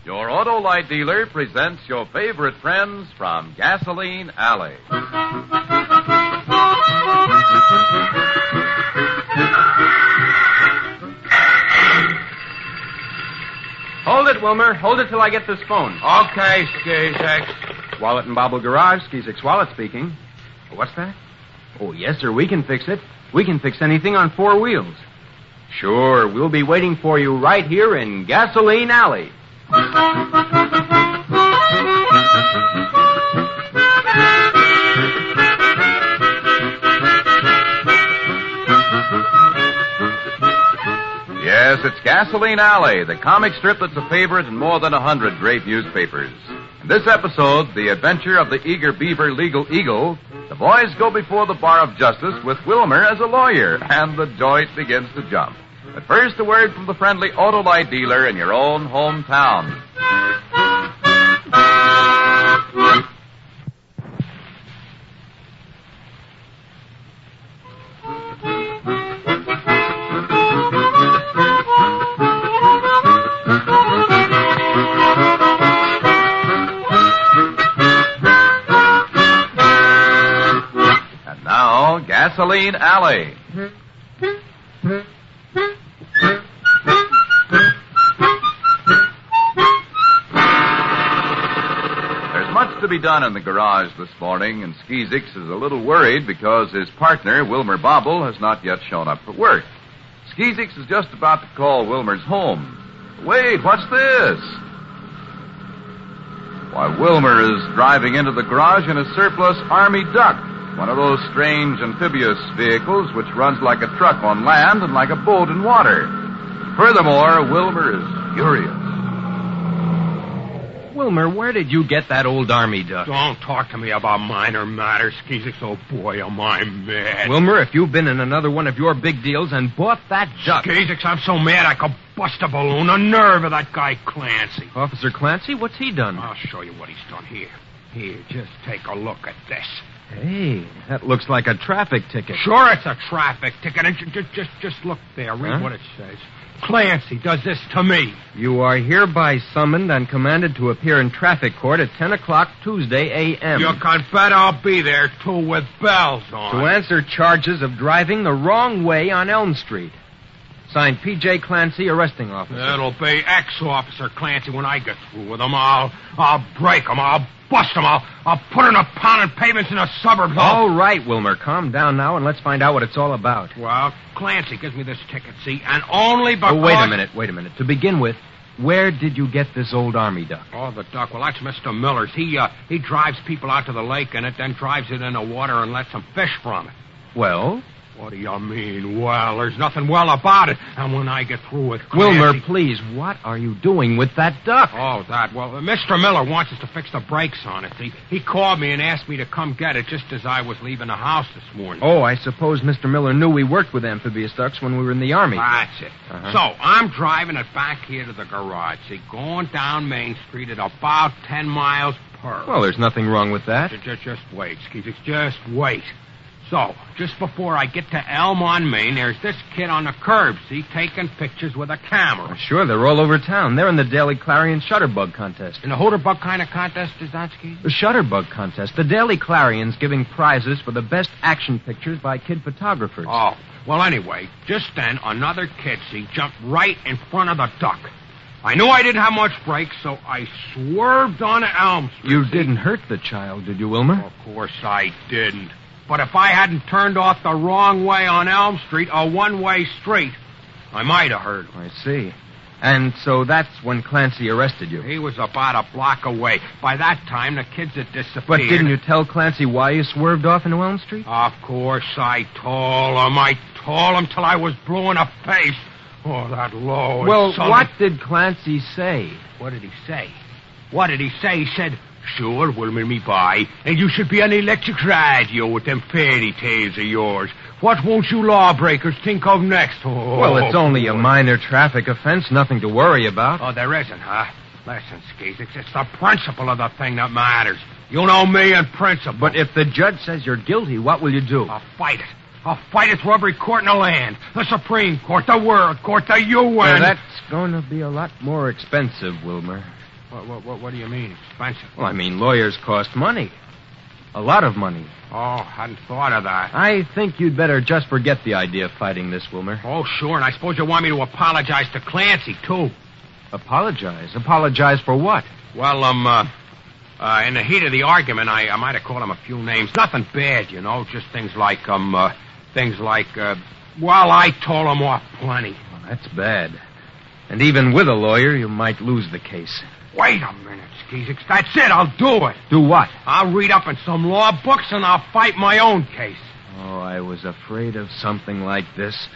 Your Auto Light dealer presents your favorite friends from Gasoline Alley. Hold it, Wilmer. Hold it till I get this phone. Okay, Skizix. Wallet and Bobble Garage, Skizix Wallet speaking. What's that? Oh, yes, sir, we can fix it. We can fix anything on four wheels. Sure, we'll be waiting for you right here in Gasoline Alley. Yes, it's Gasoline Alley, the comic strip that's a favorite in more than 100 great newspapers. In this episode, the adventure of the eager Beaver legal eagle, the boys go before the bar of justice with Wilmer as a lawyer, and the joint begins to jump. But first, a word from the friendly Auto Light dealer in your own hometown. And now, Gasoline Alley. To be done in the garage this morning, and Skizix is a little worried because his partner, Wilmer Bobble, has not yet shown up for work. Skizix is just about to call Wilmer's home. Wait, what's this? Why, Wilmer is driving into the garage in a surplus Army duck, one of those strange amphibious vehicles which runs like a truck on land and like a boat in water. Furthermore, Wilmer is furious. Wilmer, where did you get that old Army duck? Don't talk to me about minor matters, Skizix. Oh, boy, am I mad. Wilmer, if you've been in another one of your big deals and bought that duck... Skizix, I'm so mad I could bust a balloon. The nerve of that guy Clancy. Officer Clancy? What's he done? I'll show you what he's done here. Here, just take a look at this. Hey, that looks like a traffic ticket. Sure, it's a traffic ticket. And just look there. Read what it says. Clancy does this to me. You are hereby summoned and commanded to appear in traffic court at 10 o'clock Tuesday a.m. You can bet I'll be there, too, with bells on. To answer charges of driving the wrong way on Elm Street. Signed, P.J. Clancy, arresting officer. It'll be ex-officer Clancy when I get through with him. I'll break him. I'll bust him. I'll put in a pound of pavements in the suburbs. All right, Wilmer. Calm down now and let's find out what it's all about. Well, Clancy gives me this ticket, see, and only because... Oh, wait a minute. To begin with, where did you get this old Army duck? Oh, the duck. Well, that's Mr. Miller's. He drives people out to the lake in it, then drives it in the water and lets them fish from it. Well? What do you mean, well? There's nothing well about it. And when I get through with Clancy... Wilmer, please, what are you doing with that duck? Oh, that. Well, Mr. Miller wants us to fix the brakes on it. He called me and asked me to come get it just as I was leaving the house this morning. Oh, I suppose Mr. Miller knew we worked with amphibious ducks when we were in the Army. That's it. Uh-huh. So, I'm driving it back here to the garage, see, going down Main Street at about 10 miles per. Well, there's nothing wrong with that. Just wait, Skizix. Just wait. So, just before I get to Elm on Main, there's this kid on the curb, see, taking pictures with a camera. Sure, they're all over town. They're in the Daily Clarion Shutterbug Contest. In the Hooterbug kind of contest, is that, Ski? The Shutterbug Contest. The Daily Clarion's giving prizes for the best action pictures by kid photographers. Oh, well, anyway, just then, another kid, see, jumped right in front of the duck. I knew I didn't have much brakes, so I swerved on Elm Street. You didn't hurt the child, did you, Wilmer? Of course I didn't. But if I hadn't turned off the wrong way on Elm Street, a one-way street, I might have hurt him. I see. And so that's when Clancy arrested you. He was about a block away. By that time, the kids had disappeared. But didn't you tell Clancy why you swerved off into Elm Street? Of course I told him. I told him till I was blue in the face. Oh, that low. Well, what did Clancy say? What did he say? He said... Sure, Wilmer, me boy, and you should be on the electric radio with them fairy tales of yours. What won't you lawbreakers think of next? Oh, well, it's only a minor traffic offense, nothing to worry about. Oh, there isn't, huh? Listen, Skizix, it's the principle of the thing that matters. You know me and principle. But if the judge says you're guilty, what will you do? I'll fight it. I'll fight it through every court in the land. The Supreme Court, the World Court, the UN. Well, that's going to be a lot more expensive, Wilmer. What do you mean, expensive? Well, I mean, lawyers cost money. A lot of money. Oh, hadn't thought of that. I think you'd better just forget the idea of fighting this, Wilmer. Oh, sure, and I suppose you want me to apologize to Clancy, too. Apologize? Apologize for what? Well, in the heat of the argument, I might have called him a few names. Nothing bad, you know, just things like, well, I told him off plenty. Well, that's bad. And even with a lawyer, you might lose the case. Wait a minute, Skeezix. That's it. I'll do it. Do what? I'll read up in some law books and I'll fight my own case. Oh, I was afraid of something like this.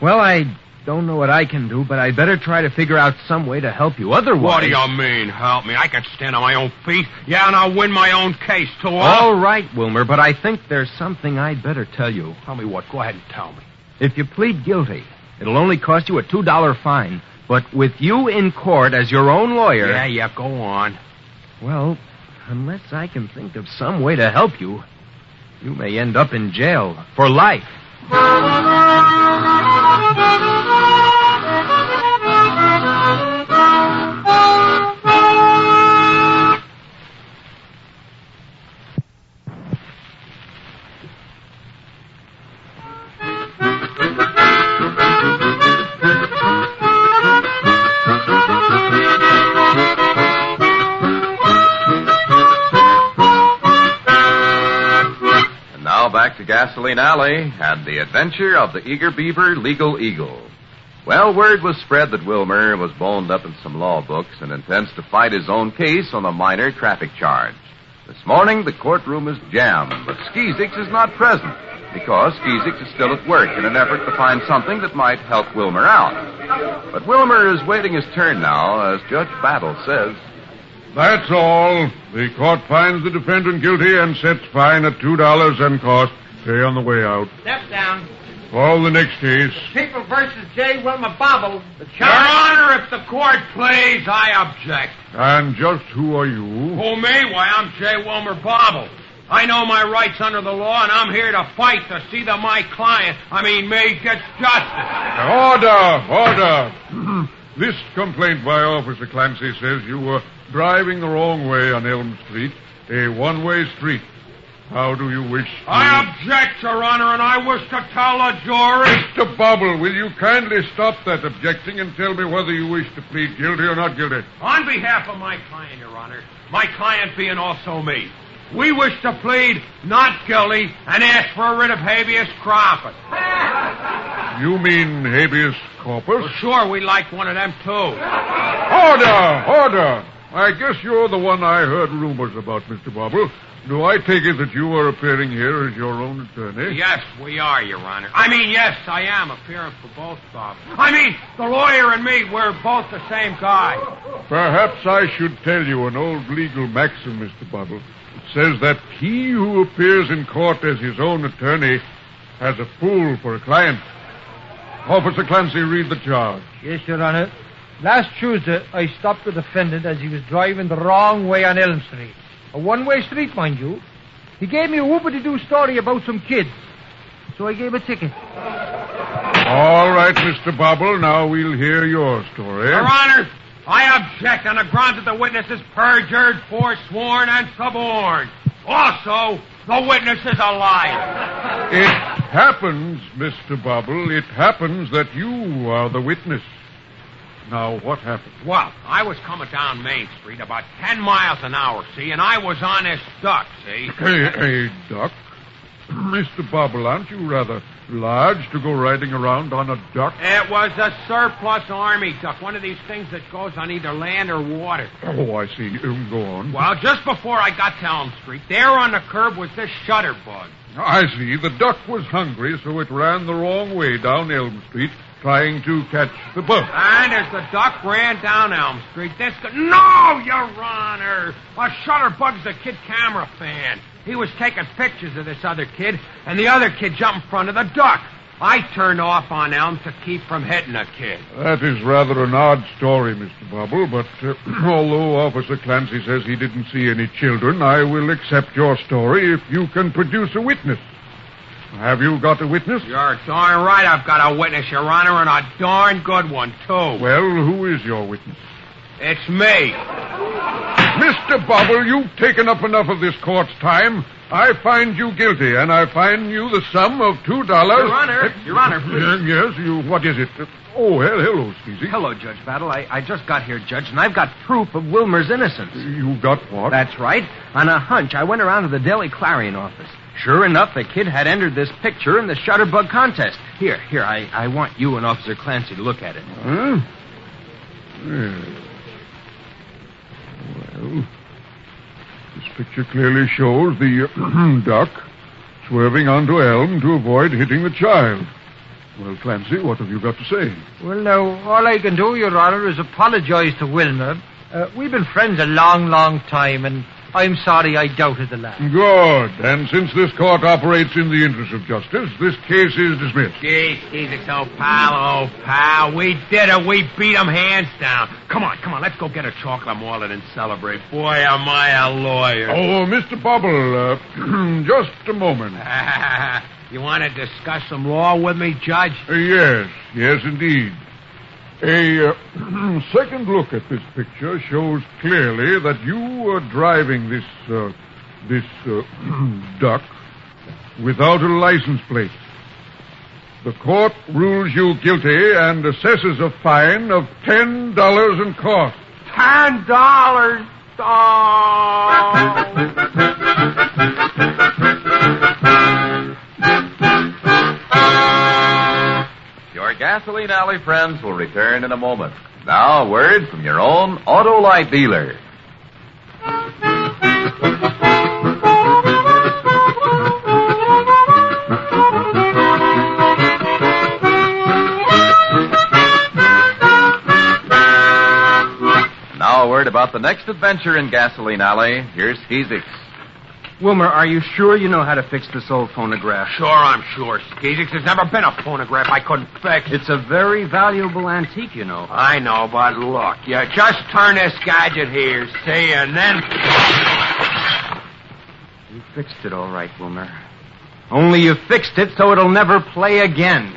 Well, I don't know what I can do, but I'd better try to figure out some way to help you. Otherwise... What do you mean, help me? I can stand on my own feet. Yeah, and I'll win my own case, too. All right, Wilmer, but I think there's something I'd better tell you. Tell me what? Go ahead and tell me. If you plead guilty, it'll only cost you a $2 fine. But with you in court as your own lawyer... Yeah, go on. Well, unless I can think of some way to help you, you may end up in jail for life. Back to Gasoline Alley and the adventure of the Eager Beaver Legal Eagle. Well, word was spread that Wilmer was boned up in some law books and intends to fight his own case on a minor traffic charge. This morning, the courtroom is jammed, but Skeezix is not present because Skeezix is still at work in an effort to find something that might help Wilmer out. But Wilmer is waiting his turn now, as Judge Battle says... That's all. The court finds the defendant guilty and sets fine at $2 and cost. Pay on the way out. Step down. Call the next case. People versus J. Wilmer Bobble. The Your Honor, if the court please, I object. And just who are you? Who, me? Why, I'm J. Wilmer Bobble. I know my rights under the law, and I'm here to fight to see that my client, me, gets justice. Order! This complaint by Officer Clancy says you were driving the wrong way on Elm Street, a one-way street. How do you wish to... I object, Your Honor, and I wish to tell the jury... Mr. Bobble, will you kindly stop that objecting and tell me whether you wish to plead guilty or not guilty? On behalf of my client, Your Honor, my client being also me, we wish to plead not guilty and ask for a writ of habeas corpus. You mean habeas corpus? Well, sure, we'd like one of them, too. Order! I guess you're the one I heard rumors about, Mr. Bobble. Do I take it that you are appearing here as your own attorney? Yes, we are, Your Honor. Yes, I am appearing for both of them. The lawyer and me, we're both the same guy. Perhaps I should tell you an old legal maxim, Mr. Bobble. It says that he who appears in court as his own attorney has a fool for a client. Officer Clancy, read the charge. Yes, Your Honor. Last Tuesday, I stopped the defendant as he was driving the wrong way on Elm Street. A one-way street, mind you. He gave me a whoopity-doo story about some kids. So I gave a ticket. All right, Mr. Bobble, now we'll hear your story. Your Honor, I object on the grounds that the witness is perjured, forsworn, and suborned. Also, the witness is a liar. It happens, Mr. Bobble, it happens that you are the witness. Now, what happened? Well, I was coming down Main Street about 10 miles an hour, see, and I was on this duck, see? A duck? Mr. Bobble, aren't you rather large to go riding around on a duck? It was a surplus army duck, one of these things that goes on either land or water. Oh, I see. Go on. Well, just before I got to Elm Street, there on the curb was this shutterbug. I see. The duck was hungry, so it ran the wrong way down Elm Street, trying to catch the bug. And as the duck ran down Elm Street, No, Your Honor! A shutterbug's a kid camera fan. He was taking pictures of this other kid, and the other kid jumped in front of the duck. I turned off on Elm to keep from hitting the kid. That is rather an odd story, Mr. Bobble, but although Officer Clancy says he didn't see any children, I will accept your story if you can produce a witness. Have you got a witness? You're darn right I've got a witness, Your Honor, and a darn good one, too. Well, who is your witness? It's me. Mr. Bobble, you've taken up enough of this court's time. I find you guilty, and I fine you the sum of $2. Your Honor, please. Yes, what is it? Oh, hello, Skeezy. Hello, Judge Battle. I just got here, Judge, and I've got proof of Wilmer's innocence. You got what? That's right. On a hunch, I went around to the Daily Clarion office. Sure enough, the kid had entered this picture in the Shutterbug contest. Here, I want you and Officer Clancy to look at it. Huh? Yes. Well, this picture clearly shows the duck swerving onto Elm to avoid hitting the child. Well, Clancy, what have you got to say? Well, now, all I can do, Your Honor, is apologize to Wilmer. We've been friends a long, long time, and I'm sorry I doubted the lad. Good. And since this court operates in the interest of justice, this case is dismissed. Gee, Skeezix, old pal. We did it. We beat them hands down. Come on. Let's go get a chocolate wallet and celebrate. Boy, am I a lawyer. Oh, Mr. Bobble, just a moment. You want to discuss some law with me, Judge? Yes, indeed. A second look at this picture shows clearly that you are driving this duck without a license plate. The court rules you guilty and assesses a fine of $10 in cost. $10? Your Gasoline Alley friends will return in a moment. Now, a word from your own Auto Light dealer. Now, a word about the next adventure in Gasoline Alley. Here's Skeezix. Wilmer, are you sure you know how to fix this old phonograph? Sure, I'm sure, Skeezix. There's never been a phonograph I couldn't fix. It's a very valuable antique, you know. I know, but look, you just turn this gadget here, see, and then... You fixed it all right, Wilmer. Only you fixed it so it'll never play again.